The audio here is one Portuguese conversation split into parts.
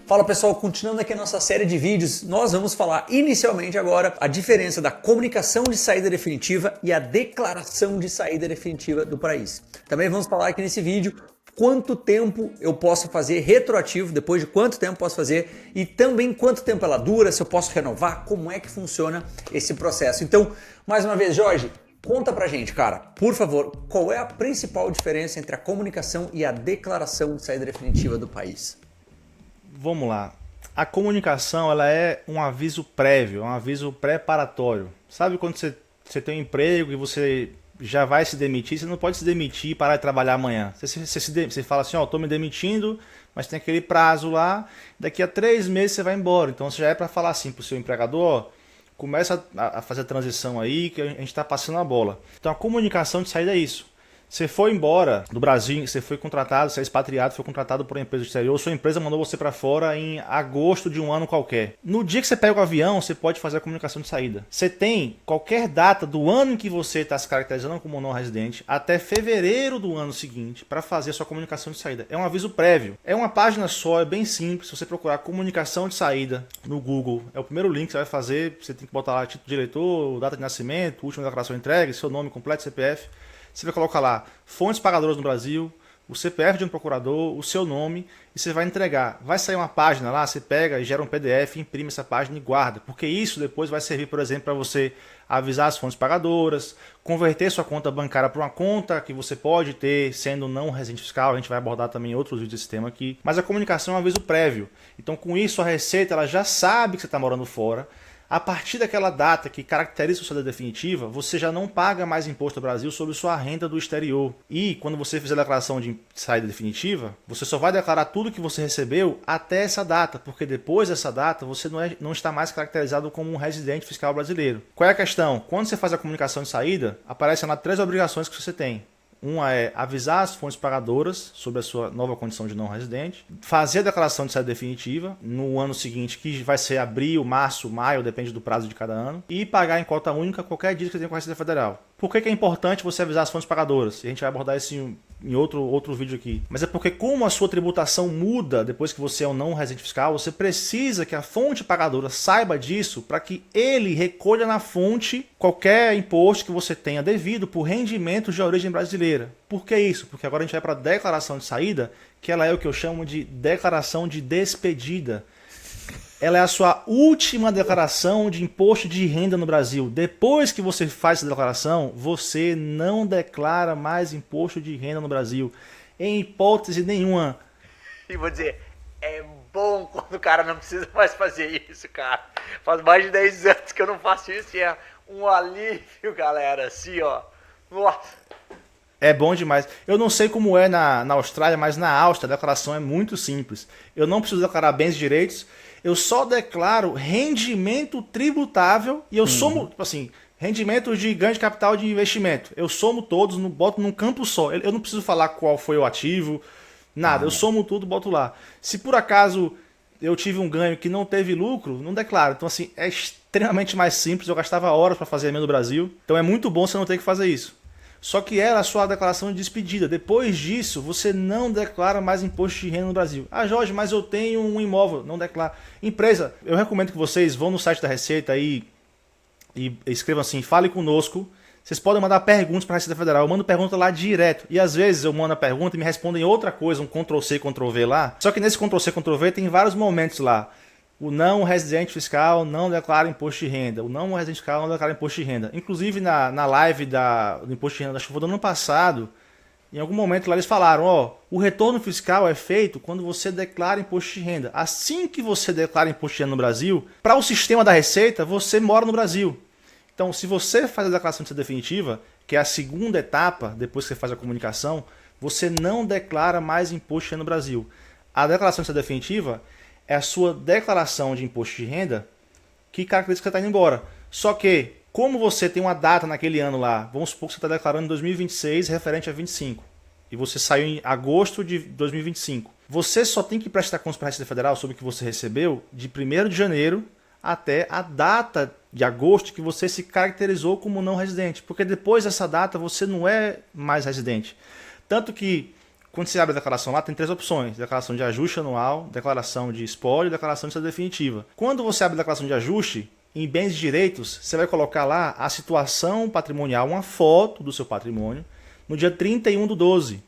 Fala pessoal, continuando aqui a nossa série de vídeos, nós vamos falar inicialmente agora a diferença da comunicação de saída definitiva e a declaração de saída definitiva do país. Também vamos falar aqui nesse vídeo quanto tempo eu posso fazer retroativo, depois de quanto tempo posso fazer e também quanto tempo ela dura, se eu posso renovar, como é que funciona esse processo. Então, mais uma vez, Jorge, conta pra gente, cara, por favor, qual é a principal diferença entre a comunicação e a declaração de saída definitiva do país? Vamos lá. A comunicação ela é um aviso prévio, um aviso preparatório. Sabe quando você tem um emprego e você já vai se demitir, você não pode se demitir e parar de trabalhar amanhã. Você fala assim, ó, tô me demitindo, mas tem aquele prazo lá, daqui a 3 meses você vai embora. Então você já é para falar assim pro seu empregador, ó, começa a fazer a transição aí que a gente está passando a bola. Então a comunicação de saída é isso. Você foi embora do Brasil, você foi contratado, você é expatriado, foi contratado por uma empresa exterior, sua empresa mandou você para fora em agosto de um ano qualquer. No dia que você pega o avião, você pode fazer a comunicação de saída. Você tem qualquer data do ano em que você está se caracterizando como não residente até fevereiro do ano seguinte para fazer a sua comunicação de saída. É um aviso prévio. É uma página só, é bem simples. Se você procurar comunicação de saída no Google, é o primeiro link que você vai fazer. Você tem que botar lá título de eleitor, data de nascimento, última declaração entregue, seu nome completo, CPF. Você vai colocar lá fontes pagadoras no Brasil, o CPF de um procurador, o seu nome e você vai entregar. Vai sair uma página lá, você pega e gera um PDF, imprime essa página e guarda. Porque isso depois vai servir, por exemplo, para você avisar as fontes pagadoras, converter sua conta bancária para uma conta que você pode ter sendo não residente fiscal. A gente vai abordar também outros vídeos desse tema aqui. Mas a comunicação é um aviso prévio. Então com isso a Receita ela já sabe que você está morando fora. A partir daquela data que caracteriza a sua saída definitiva, você já não paga mais imposto ao Brasil sobre sua renda do exterior. E quando você fizer a declaração de saída definitiva, você só vai declarar tudo que você recebeu até essa data, porque depois dessa data você não está mais caracterizado como um residente fiscal brasileiro. Qual é a questão? Quando você faz a comunicação de saída, aparecem lá 3 obrigações que você tem. Uma é avisar as fontes pagadoras sobre a sua nova condição de não residente, fazer a declaração de saída definitiva no ano seguinte, que vai ser abril, março, maio, depende do prazo de cada ano, e pagar em cota única qualquer dívida que tenha com a Receita Federal. Por que é importante você avisar as fontes pagadoras? A gente vai abordar isso em outro vídeo aqui. Mas é porque como a sua tributação muda depois que você é um não residente fiscal, você precisa que a fonte pagadora saiba disso para que ele recolha na fonte qualquer imposto que você tenha devido por rendimentos de origem brasileira. Por que isso? Porque agora a gente vai para a declaração de saída, que ela é o que eu chamo de declaração de despedida. Ela é a sua última declaração de imposto de renda no Brasil. Depois que você faz essa declaração, você não declara mais imposto de renda no Brasil. Em hipótese nenhuma. E vou dizer, é bom quando o cara não precisa mais fazer isso, cara. Faz mais de 10 anos que eu não faço isso e é um alívio, galera. Assim, ó. Nossa. É bom demais. Eu não sei como é na Austrália, mas na Áustria a declaração é muito simples. Eu não preciso declarar bens e direitos. Eu só declaro rendimento tributável e eu somo, tipo assim, rendimento de ganho de capital de investimento. Eu somo todos, boto num campo só. Eu não preciso falar qual foi o ativo, nada. Eu somo tudo, boto lá. Se por acaso eu tive um ganho que não teve lucro, não declaro. Então assim, é extremamente mais simples. Eu gastava horas para fazer a minha no Brasil. Então é muito bom você não ter que fazer isso. Só que era a sua declaração de despedida. Depois disso, você não declara mais imposto de renda no Brasil. Ah, Jorge, mas eu tenho um imóvel. Não declara. Empresa, eu recomendo que vocês vão no site da Receita aí e escrevam assim, fale conosco. Vocês podem mandar perguntas para a Receita Federal. Eu mando pergunta lá direto. E às vezes eu mando a pergunta e me respondem outra coisa, um Ctrl+C, Ctrl+V lá. Só que nesse Ctrl+C, Ctrl+V tem vários momentos lá. O não residente fiscal não declara imposto de renda. O não residente fiscal não declara imposto de renda. Inclusive na live do imposto de renda da chuva do ano passado, em algum momento lá eles falaram, ó, o retorno fiscal é feito quando você declara imposto de renda. Assim que você declara imposto de renda no Brasil, para o sistema da Receita, você mora no Brasil. Então, se você faz a declaração de saída definitiva, que é a segunda etapa, depois que você faz a comunicação, você não declara mais imposto de renda no Brasil. A declaração de saída definitiva é a sua declaração de imposto de renda que caracteriza que você está indo embora. Só que, como você tem uma data naquele ano lá, vamos supor que você está declarando em 2026 referente a 25, e você saiu em agosto de 2025, você só tem que prestar contas para a Receita Federal sobre o que você recebeu de 1º de janeiro até a data de agosto que você se caracterizou como não residente, porque depois dessa data você não é mais residente. Tanto que quando você abre a declaração lá, tem 3 opções. Declaração de ajuste anual, declaração de espólio e declaração de saída definitiva. Quando você abre a declaração de ajuste, em bens e direitos, você vai colocar lá a situação patrimonial, uma foto do seu patrimônio, no dia 31/12.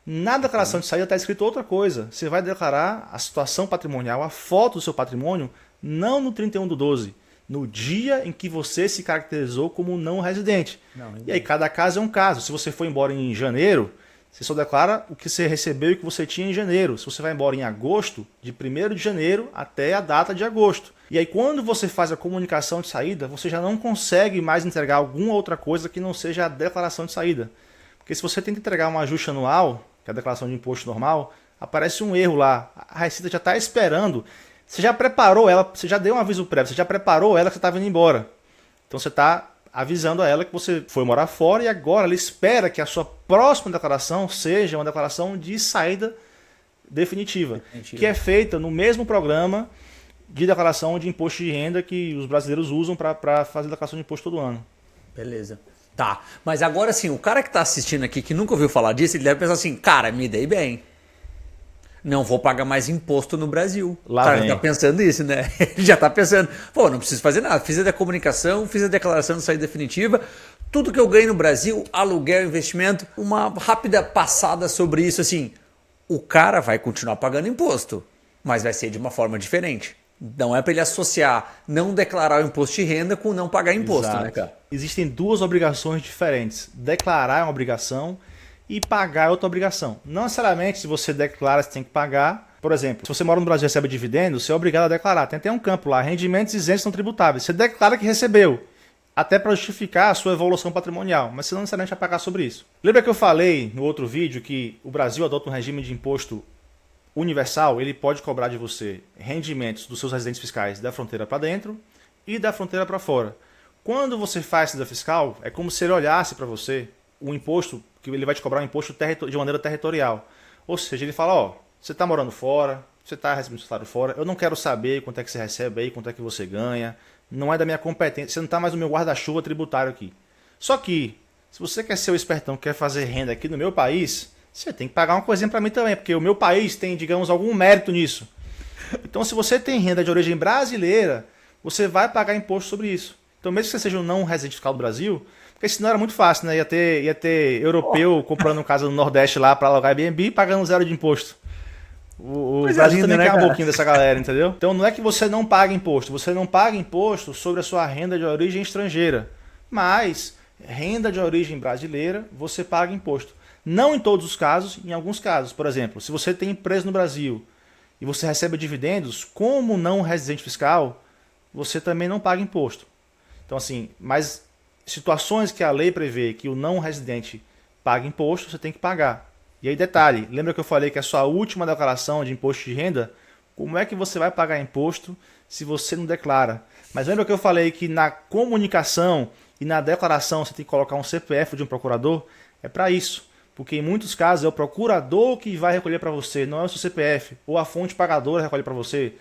Na declaração de saída está escrito outra coisa. Você vai declarar a situação patrimonial, a foto do seu patrimônio, não no 31/12, no dia em que você se caracterizou como não residente. E aí cada caso é um caso. Se você for embora em janeiro, você só declara o que você recebeu e o que você tinha em janeiro. Se você vai embora em agosto, de 1º de janeiro até a data de agosto. E aí quando você faz a comunicação de saída, você já não consegue mais entregar alguma outra coisa que não seja a declaração de saída. Porque se você tenta entregar um ajuste anual, que é a declaração de imposto normal, aparece um erro lá. A Receita já está esperando. Você já preparou ela, você já deu um aviso prévio, você já preparou ela que você estava indo embora. Então você está avisando a ela que você foi morar fora e agora ela espera que a sua próxima declaração seja uma declaração de saída definitiva. Que é feita no mesmo programa de declaração de imposto de renda que os brasileiros usam para fazer declaração de imposto todo ano. Beleza. Tá, mas agora sim, o cara que está assistindo aqui, que nunca ouviu falar disso, ele deve pensar assim, cara, me dei bem. Não vou pagar mais imposto no Brasil. Lá o cara vem. já tá pensando isso, né? Ele já tá pensando, pô, não preciso fazer nada. Fiz a comunicação, fiz a declaração de saída definitiva. Tudo que eu ganho no Brasil, aluguel, investimento. Uma rápida passada sobre isso, assim. O cara vai continuar pagando imposto, mas vai ser de uma forma diferente. Não é para ele associar não declarar o imposto de renda com não pagar imposto, Exato. né, cara? Existem 2 obrigações diferentes. Declarar é uma obrigação e pagar é outra obrigação. Não necessariamente se você declara, você tem que pagar. Por exemplo, se você mora no Brasil e recebe dividendos, você é obrigado a declarar. Tem até um campo lá, rendimentos isentos não tributáveis. Você declara que recebeu, até para justificar a sua evolução patrimonial, mas você não necessariamente vai pagar sobre isso. Lembra que eu falei no outro vídeo que o Brasil adota um regime de imposto universal? Ele pode cobrar de você rendimentos dos seus residentes fiscais da fronteira para dentro e da fronteira para fora. Quando você faz cidadania fiscal, é como se ele olhasse para você o imposto, que ele vai te cobrar um imposto de maneira territorial. Ou seja, ele fala, ó, você está morando fora, você está recebendo salário fora, eu não quero saber quanto é que você recebe aí, quanto é que você ganha, não é da minha competência, você não está mais no meu guarda-chuva tributário aqui. Só que, se você quer ser o espertão, quer fazer renda aqui no meu país, você tem que pagar uma coisinha para mim também, porque o meu país tem, digamos, algum mérito nisso. Então, se você tem renda de origem brasileira, você vai pagar imposto sobre isso. Então, mesmo que você seja um não residente fiscal do Brasil, porque senão era muito fácil, né? Ia ter europeu comprando casa no Nordeste lá para alugar Airbnb e pagando 0 de imposto. O Brasil também quer um pouquinho dessa galera, entendeu? Então não é que você não paga imposto, você não paga imposto sobre a sua renda de origem estrangeira. Mas renda de origem brasileira, você paga imposto. Não em todos os casos, em alguns casos. Por exemplo, se você tem empresa no Brasil e você recebe dividendos, como não residente fiscal, você também não paga imposto. Então assim, mas situações que a lei prevê que o não residente paga imposto, você tem que pagar. E aí detalhe, lembra que eu falei que a sua última declaração de imposto de renda, como é que você vai pagar imposto se você não declara? Mas lembra que eu falei que na comunicação e na declaração você tem que colocar um CPF de um procurador? É para isso, porque em muitos casos é o procurador que vai recolher para você, não é o seu CPF, ou a fonte pagadora recolhe para você,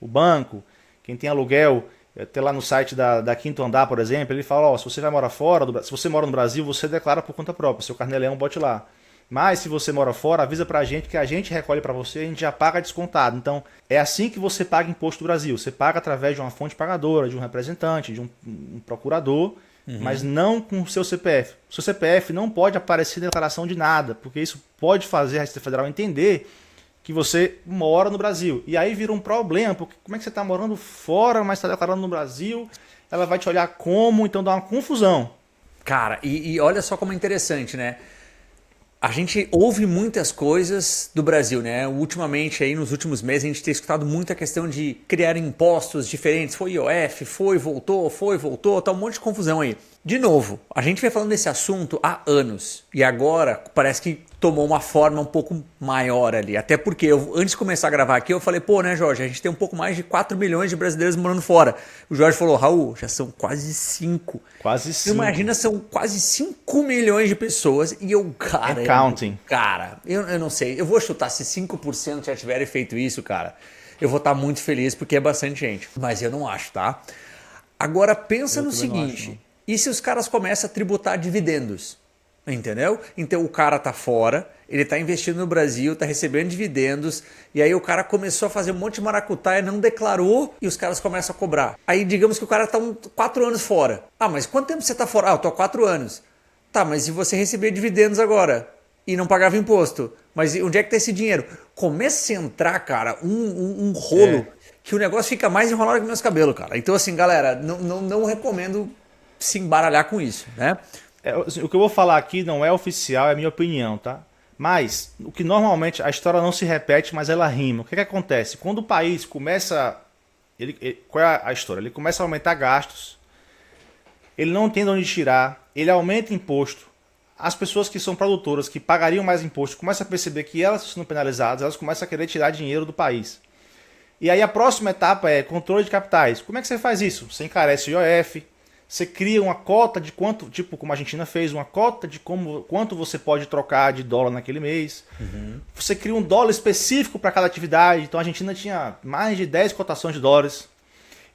o banco, quem tem aluguel. Até lá no site da Quinto Andar, por exemplo, ele fala, ó, se você vai morar fora, se você mora no Brasil, você declara por conta própria, seu carnê-leão bote lá. Mas se você mora fora, avisa pra gente que a gente recolhe para você, a gente já paga descontado. Então, é assim que você paga imposto do Brasil. Você paga através de uma fonte pagadora, de um representante, de um procurador, mas não com o seu CPF. O seu CPF não pode aparecer na declaração de nada, porque isso pode fazer a Receita Federal entender que você mora no Brasil. E aí vira um problema, porque como é que você está morando fora, mas está declarando no Brasil? Ela vai te olhar como, então dá uma confusão. Cara, e olha só como é interessante, né? A gente ouve muitas coisas do Brasil, né? Ultimamente, aí, nos últimos meses, a gente tem escutado muita questão de criar impostos diferentes. Foi IOF, voltou, tá um monte de confusão aí. De novo, a gente vem falando desse assunto há anos. E agora parece que tomou uma forma um pouco maior ali. Até porque, antes de começar a gravar aqui, eu falei, pô, né, Jorge? A gente tem um pouco mais de 4 milhões de brasileiros morando fora. O Jorge falou, Raul, já são quase 5. Quase 5. Imagina, são quase 5 milhões de pessoas e eu, cara... Counting. Cara, eu não sei. Eu vou chutar, se 5% já tiverem feito isso, cara, eu vou estar muito feliz porque é bastante gente. Mas eu não acho, tá? Agora, pensa no seguinte, e se os caras começam a tributar dividendos? Entendeu? Então o cara tá fora, ele tá investindo no Brasil, tá recebendo dividendos, e aí o cara começou a fazer um monte de maracutaia, não declarou e os caras começam a cobrar. Aí digamos que o cara tá 4 anos fora. Ah, mas quanto tempo você tá fora? Ah, eu tô há 4 anos. Tá, mas se você receber dividendos agora e não pagava imposto, mas onde é que tá esse dinheiro? Começa a entrar, cara, um rolo que o negócio fica mais enrolado que meus cabelos, cara. Então assim, galera, não recomendo se embaralhar com isso, né? O que eu vou falar aqui não é oficial, é minha opinião, tá? Mas, o que normalmente, a história não se repete, mas ela rima. O que acontece? Quando o país começa... qual é a história? Ele começa a aumentar gastos, ele não tem de onde tirar, ele aumenta imposto. As pessoas que são produtoras, que pagariam mais imposto, começam a perceber que elas estão sendo penalizadas, elas começam a querer tirar dinheiro do país. E aí a próxima etapa é controle de capitais. Como é que você faz isso? Você encarece o IOF, você cria uma cota de quanto, tipo como a Argentina fez, uma cota de quanto você pode trocar de dólar naquele mês. Você cria um dólar específico para cada atividade. Então a Argentina tinha mais de 10 cotações de dólares.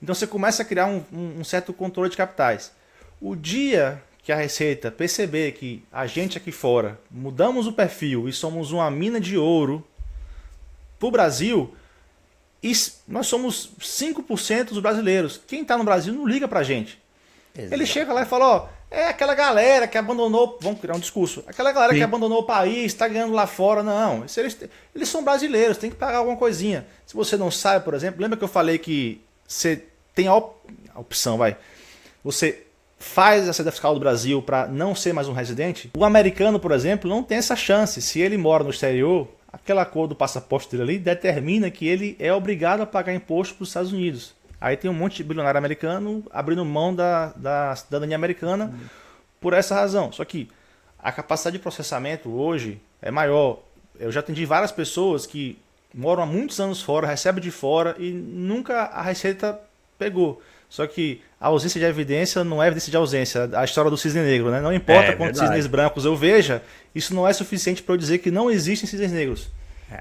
Então você começa a criar um certo controle de capitais. O dia que a Receita perceber que a gente aqui fora mudamos o perfil e somos uma mina de ouro para o Brasil, nós somos 5% dos brasileiros. Quem está no Brasil não liga para a gente. Exato. Ele chega lá e fala, ó, é aquela galera que abandonou, vamos criar um discurso, aquela galera que abandonou o país, está ganhando lá fora, não, eles são brasileiros, tem que pagar alguma coisinha. Se você não sabe, por exemplo, lembra que eu falei que você tem a opção, você faz a saída fiscal do Brasil para não ser mais um residente? O americano, por exemplo, não tem essa chance. Se ele mora no exterior, aquela cor do passaporte dele ali determina que ele é obrigado a pagar imposto para os Estados Unidos. Aí tem um monte de bilionário americano abrindo mão da cidadania americana por essa razão. Só que a capacidade de processamento hoje é maior. Eu já atendi várias pessoas que moram há muitos anos fora, recebem de fora e nunca a Receita pegou. Só que a ausência de evidência não é evidência de ausência. A história do cisne negro, né? Não importa quantos cisnes brancos eu veja, isso não é suficiente para eu dizer que não existem cisnes negros.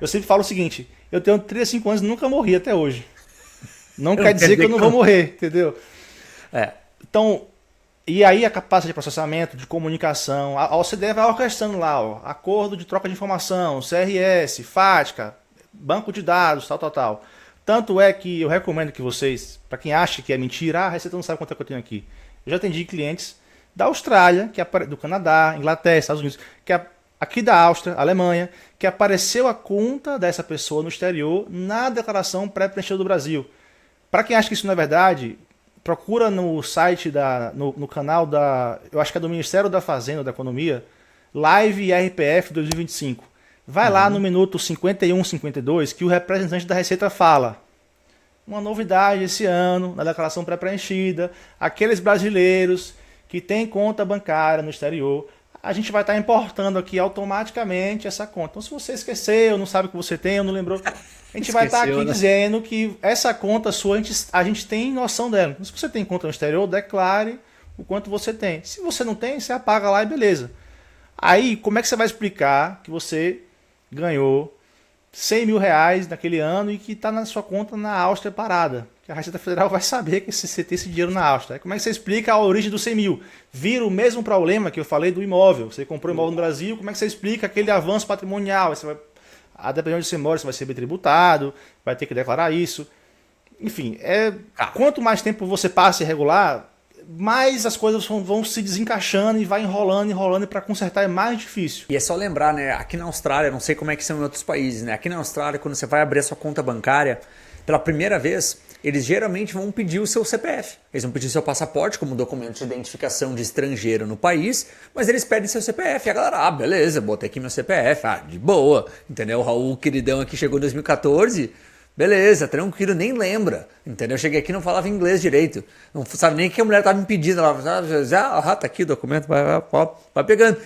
Eu sempre falo o seguinte, eu tenho 35 anos e nunca morri até hoje. Não quer dizer que eu não vou morrer, entendeu? Então, e aí a capacidade de processamento, de comunicação, a OCDE vai orquestrando lá, ó, acordo de troca de informação, CRS, FATCA, banco de dados, tal. Tanto é que eu recomendo que vocês, para quem acha que é mentira, a Receita não sabe quanto é que eu tenho aqui. Eu já atendi clientes da Austrália, do Canadá, Inglaterra, Estados Unidos, aqui da Áustria, Alemanha, que apareceu a conta dessa pessoa no exterior na declaração pré-preenchida do Brasil. Para quem acha que isso não é verdade, procura no site, no canal eu acho que é do Ministério da Fazenda, da Economia, Live IRPF 2025. Vai lá no minuto 51, 52, que o representante da Receita fala. Uma novidade esse ano, na declaração pré-preenchida, aqueles brasileiros que têm conta bancária no exterior, a gente vai estar importando aqui automaticamente essa conta. Então, se você esqueceu, não sabe o que você tem, ou não lembrou, a gente vai estar aqui dizendo que essa conta sua, a gente tem noção dela. Então, se você tem conta no exterior, declare o quanto você tem. Se você não tem, você apaga lá e beleza. Aí, como é que você vai explicar que você ganhou 100 mil reais naquele ano e que está na sua conta na Áustria parada? Que a Receita Federal vai saber que você tem esse dinheiro na Áustria. Aí, como é que você explica a origem dos 100 mil? Vira o mesmo problema que eu falei do imóvel. Você comprou imóvel no Brasil, como é que você explica aquele avanço patrimonial? Você vai, a depender de onde você mora, você vai ser bem tributado, vai ter que declarar isso. Enfim, quanto mais tempo você passa irregular, mais as coisas vão se desencaixando e vai enrolando e para consertar é mais difícil. E é só lembrar, né? Aqui na Austrália, não sei como é que são em outros países, né? Aqui na Austrália, quando você vai abrir a sua conta bancária, pela primeira vez, eles geralmente vão pedir o seu CPF. Eles vão pedir o seu passaporte como documento de identificação de estrangeiro no país, mas eles pedem seu CPF. E a galera, beleza, botei aqui meu CPF, de boa, entendeu? O Raul, queridão, aqui chegou em 2014, beleza, tranquilo, nem lembra, entendeu? Eu cheguei aqui e não falava inglês direito, não sabe nem o que a mulher estava me pedindo, ela tá aqui o documento, vai pegando.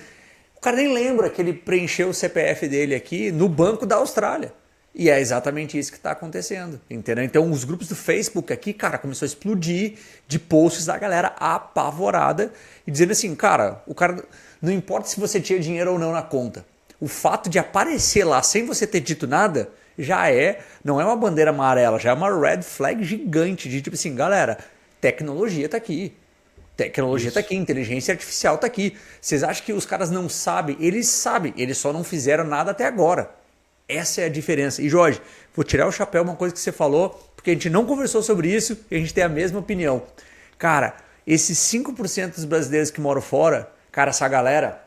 O cara nem lembra que ele preencheu o CPF dele aqui no Banco da Austrália. E é exatamente isso que está acontecendo, entendeu? Então os grupos do Facebook aqui, cara, começou a explodir de posts da galera apavorada e dizendo assim, cara, o cara, não importa se você tinha dinheiro ou não na conta, o fato de aparecer lá sem você ter dito nada, não é uma bandeira amarela, já é uma red flag gigante de tipo assim, galera, tecnologia tá aqui. Tecnologia está aqui, inteligência artificial está aqui. Vocês acham que os caras não sabem? Eles sabem, eles só não fizeram nada até agora. Essa é a diferença. E Jorge, vou tirar o chapéu uma coisa que você falou, porque a gente não conversou sobre isso e a gente tem a mesma opinião. Cara, esses 5% dos brasileiros que moram fora, cara, essa galera,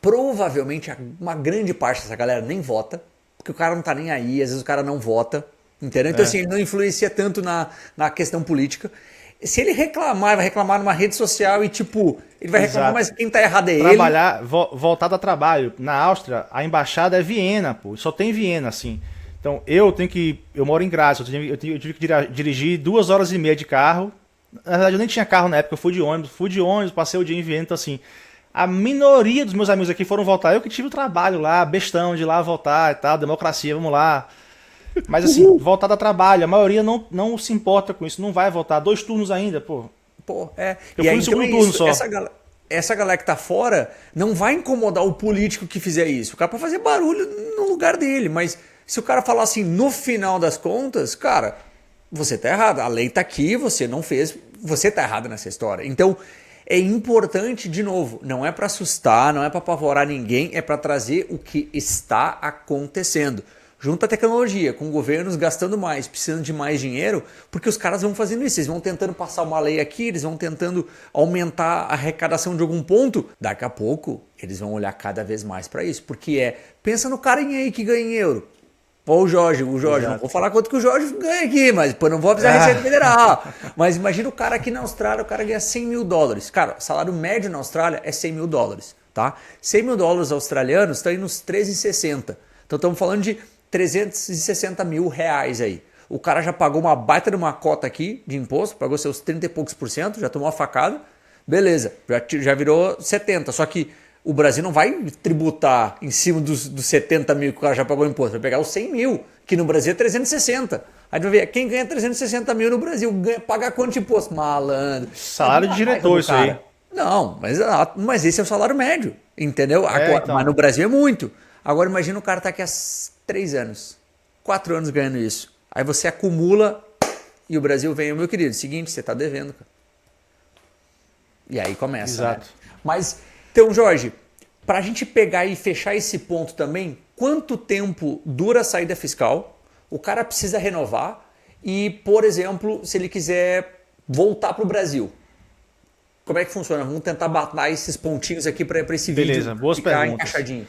provavelmente uma grande parte dessa galera nem vota, porque o cara não tá nem aí, às vezes o cara não vota, entendeu? Então assim, ele não influencia tanto na questão política. Se ele reclamar, ele vai reclamar numa rede social e tipo, ele vai reclamar, mas quem tá errado é ele. Trabalhar, voltado a trabalho. Na Áustria, a embaixada é Viena, pô. Só tem Viena, assim. Então, eu moro em Graz, eu tive que dirigir 2 horas e meia de carro. Na verdade, eu nem tinha carro na época, eu fui de ônibus, passei o dia em Viena, então assim, a minoria dos meus amigos aqui foram votar. Eu que tive o trabalho lá, bestão de ir lá votar e tal, democracia, vamos lá. Mas assim, voltado a trabalho, a maioria não se importa com isso, não vai votar. 2 turnos ainda, pô. Eu fui no segundo turno só. Essa galera que tá fora não vai incomodar o político que fizer isso. O cara pode fazer barulho no lugar dele, mas se o cara falar assim, no final das contas, cara, você tá errado. A lei tá aqui, você não fez, você tá errado nessa história. Então, é importante, de novo, não é para assustar, não é para apavorar ninguém, é para trazer o que está acontecendo. Junto à tecnologia, com governos gastando mais, precisando de mais dinheiro, porque os caras vão fazendo isso, eles vão tentando passar uma lei aqui, eles vão tentando aumentar a arrecadação de algum ponto, daqui a pouco eles vão olhar cada vez mais para isso, porque pensa no carinha aí que ganha em euro. Pô, o Jorge, não vou falar quanto que o Jorge ganha aqui, mas pô, não vou avisar a Receita Federal. Mas imagina o cara aqui na Austrália, o cara ganha $100 mil. Cara, o salário médio na Austrália é $100 mil, tá? $100 mil australianos estão aí nos 13,60. Então estamos falando de 360 mil reais aí. O cara já pagou uma baita de uma cota aqui de imposto, pagou seus 30 e poucos por cento, já tomou a facada, beleza, já virou 70. Só que o Brasil não vai tributar em cima dos 70 mil que o cara já pagou imposto, vai pegar os 100 mil, que no Brasil é 360. Aí vai ver, quem ganha 360 mil no Brasil paga quanto de imposto? Malandro. Salário de diretor isso aí. Não, mas esse é o salário médio, entendeu? Então. Mas no Brasil é muito. Agora imagina o cara tá aqui há 3 anos, 4 anos ganhando isso. Aí você acumula e o Brasil vem, meu querido, seguinte, você tá devendo, cara. E aí começa. Exato. Né? Mas, então, Jorge, pra gente pegar e fechar esse ponto também, quanto tempo dura a saída fiscal? O cara precisa renovar e, por exemplo, se ele quiser voltar pro Brasil, como é que funciona? Vamos tentar bater esses pontinhos aqui para esse vídeo boas ficar perguntas. encaixadinho.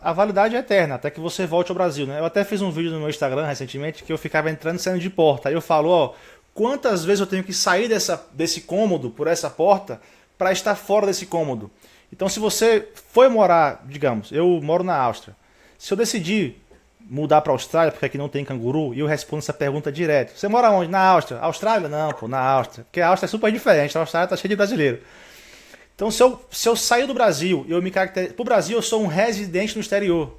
A validade é eterna, até que você volte ao Brasil, né? Eu até fiz um vídeo no meu Instagram recentemente que eu ficava entrando e saindo de porta. Aí eu falo, ó, quantas vezes eu tenho que sair desse cômodo, por essa porta, para estar fora desse cômodo. Então se você foi morar, digamos, eu moro na Áustria. Se eu decidir mudar para a Austrália, porque aqui não tem canguru, e eu respondo essa pergunta direto. Você mora onde? Na Áustria. Austrália? Não, pô, na Áustria. Porque a Áustria é super diferente, a Austrália tá cheia de brasileiro. Então, se eu sair do Brasil e eu me caracterizo... Para o Brasil, eu sou um residente no exterior.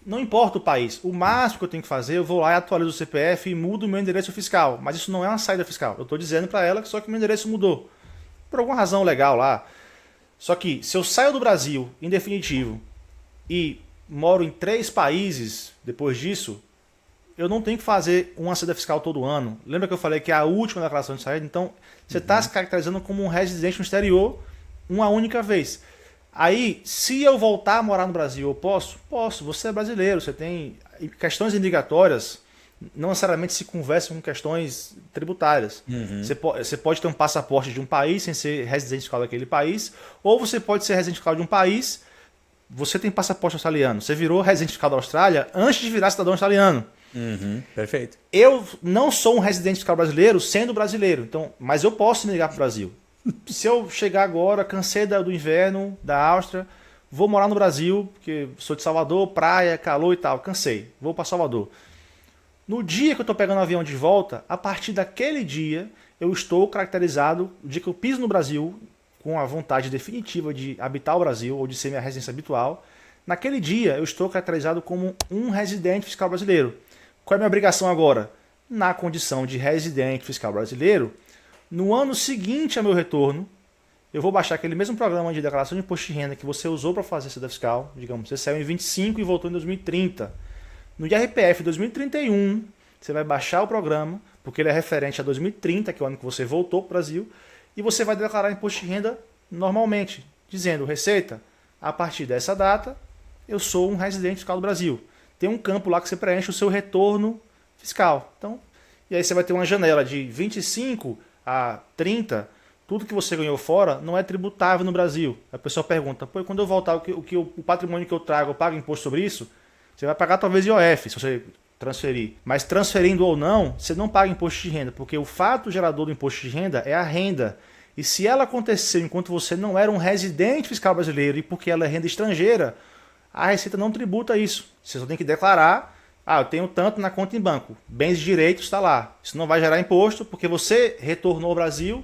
Não importa o país. O máximo que eu tenho que fazer, eu vou lá e atualizo o CPF e mudo o meu endereço fiscal. Mas isso não é uma saída fiscal. Eu estou dizendo para ela que só que o meu endereço mudou. Por alguma razão legal lá. Só que, se eu saio do Brasil, em definitivo, e moro em 3 países depois disso, eu não tenho que fazer uma saída fiscal todo ano. Lembra que eu falei que é a última declaração de saída? Então, você está se caracterizando como um residente no exterior uma única vez. Aí, se eu voltar a morar no Brasil, eu posso? Posso. Você é brasileiro, você tem questões imigratórias, não necessariamente se conversam com questões tributárias. Você pode ter um passaporte de um país sem ser residente fiscal daquele país, ou você pode ser residente fiscal de um país, você tem passaporte australiano, você virou residente fiscal da Austrália antes de virar cidadão australiano. Perfeito. Eu não sou um residente fiscal brasileiro sendo brasileiro, então, mas eu posso migrar para o Brasil. Se eu chegar agora, cansei do inverno, da Áustria, vou morar no Brasil, porque sou de Salvador, praia, calor e tal, cansei, vou para Salvador. No dia que eu estou pegando o avião de volta, a partir daquele dia, eu estou caracterizado, o dia que eu piso no Brasil, com a vontade definitiva de habitar o Brasil, ou de ser minha residência habitual, naquele dia eu estou caracterizado como um residente fiscal brasileiro. Qual é a minha obrigação agora? Na condição de residente fiscal brasileiro, no ano seguinte ao meu retorno, eu vou baixar aquele mesmo programa de declaração de imposto de renda que você usou para fazer a saída fiscal. Digamos, você saiu em 25 e voltou em 2030. No IRPF 2031, você vai baixar o programa, porque ele é referente a 2030, que é o ano que você voltou para o Brasil, e você vai declarar imposto de renda normalmente, dizendo, Receita, a partir dessa data, eu sou um residente fiscal do Brasil. Tem um campo lá que você preenche o seu retorno fiscal. Então, e aí você vai ter uma janela de 25 a 30, tudo que você ganhou fora não é tributável no Brasil. A pessoa pergunta, pô, quando eu voltar, o patrimônio que eu trago, eu pago imposto sobre isso? Você vai pagar talvez IOF, se você transferir. Mas transferindo ou não, você não paga imposto de renda, porque o fato gerador do imposto de renda é a renda. E se ela aconteceu enquanto você não era um residente fiscal brasileiro e porque ela é renda estrangeira, a Receita não tributa isso. Você só tem que declarar, eu tenho tanto na conta em banco. Bens e direitos está lá. Isso não vai gerar imposto porque você retornou ao Brasil,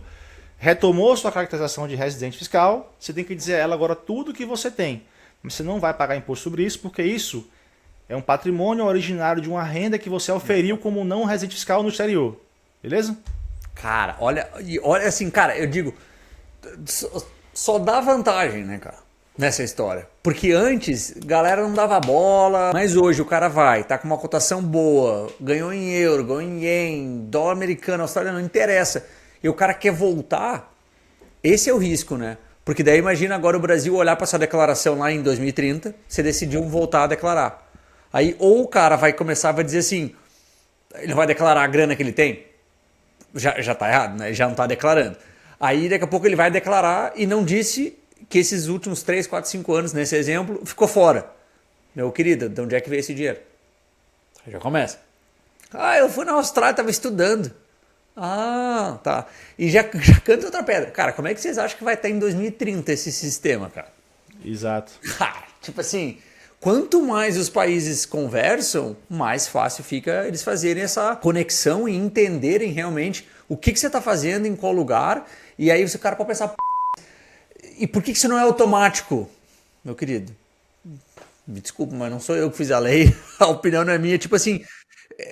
retomou sua caracterização de residente fiscal, você tem que dizer a ela agora tudo que você tem. Mas você não vai pagar imposto sobre isso porque isso é um patrimônio originário de uma renda que você oferiu como não residente fiscal no exterior. Beleza? Cara, olha assim, cara, eu digo, só dá vantagem, né, cara, nessa história. Porque antes, galera não dava bola, mas hoje o cara vai, tá com uma cotação boa, ganhou em euro, ganhou em ien, dólar americano, australiano, não interessa. E o cara quer voltar, esse é o risco, né? Porque daí imagina agora o Brasil olhar para essa declaração lá em 2030, você decidiu voltar a declarar. Aí ou o cara vai começar a dizer assim, ele vai declarar a grana que ele tem, já tá errado, né? Já não tá declarando. Aí daqui a pouco ele vai declarar e não disse que esses últimos 3, 4, 5 anos, nesse exemplo, ficou fora. Meu querido, de onde é que veio esse dinheiro? Já começa. Eu fui na Austrália, tava estudando. Tá. E já canta outra pedra. Cara, como é que vocês acham que vai estar em 2030 esse sistema, cara? Exato. Tipo assim, quanto mais os países conversam, mais fácil fica eles fazerem essa conexão e entenderem realmente o que você está fazendo, em qual lugar. E aí o cara pode pensar, e por que isso não é automático? Meu querido, me desculpa, mas não sou eu que fiz a lei, a opinião não é minha. Tipo assim,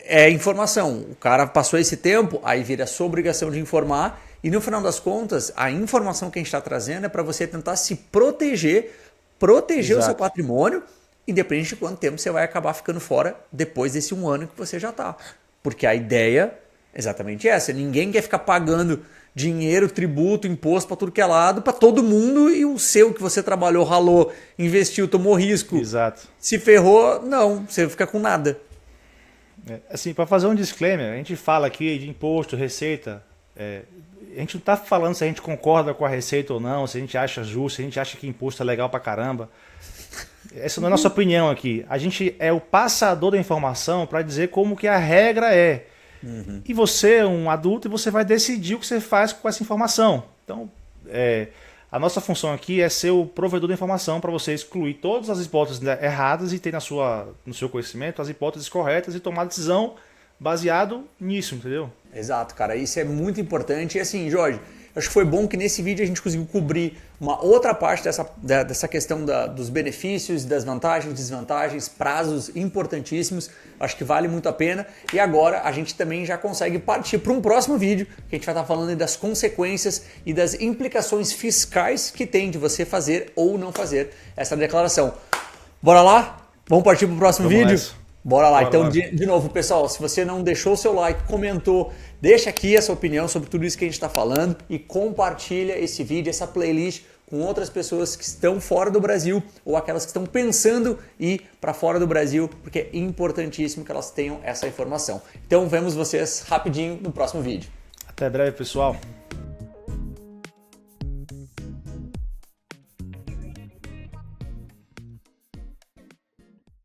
é informação. O cara passou esse tempo, aí vira a sua obrigação de informar. E no final das contas, a informação que a gente está trazendo é para você tentar se proteger o seu patrimônio, independente de quanto tempo você vai acabar ficando fora depois desse 1 ano que você já está. Porque a ideia é exatamente essa. Ninguém quer ficar pagando dinheiro, tributo, imposto para tudo que é lado, para todo mundo, e o seu que você trabalhou, ralou, investiu, tomou risco, Exato. Se ferrou, não, você fica com nada. Assim, para fazer um disclaimer, a gente fala aqui de imposto, receita, a gente não está falando se a gente concorda com a receita ou não, se a gente acha justo, se a gente acha que imposto é legal pra caramba. Essa não é a nossa opinião aqui. A gente é o passador da informação para dizer como que a regra é. E você é um adulto e você vai decidir o que você faz com essa informação. Então, a nossa função aqui é ser o provedor da informação para você excluir todas as hipóteses erradas e ter no seu conhecimento as hipóteses corretas e tomar decisão baseado nisso, entendeu? Exato, cara. Isso é muito importante. E assim, Jorge, acho que foi bom que nesse vídeo a gente conseguiu cobrir uma outra parte dessa questão dos benefícios, das vantagens, desvantagens, prazos importantíssimos. Acho que vale muito a pena. E agora a gente também já consegue partir para um próximo vídeo, que a gente vai estar falando das consequências e das implicações fiscais que tem de você fazer ou não fazer essa declaração. Bora lá? Vamos partir para o próximo vídeo? Nessa. Bora lá. Bora Então, lá. de novo, pessoal, se você não deixou o seu like, comentou, deixa aqui a sua opinião sobre tudo isso que a gente está falando e compartilha esse vídeo, essa playlist com outras pessoas que estão fora do Brasil ou aquelas que estão pensando em ir para fora do Brasil, porque é importantíssimo que elas tenham essa informação. Então, vemos vocês rapidinho no próximo vídeo. Até breve, pessoal.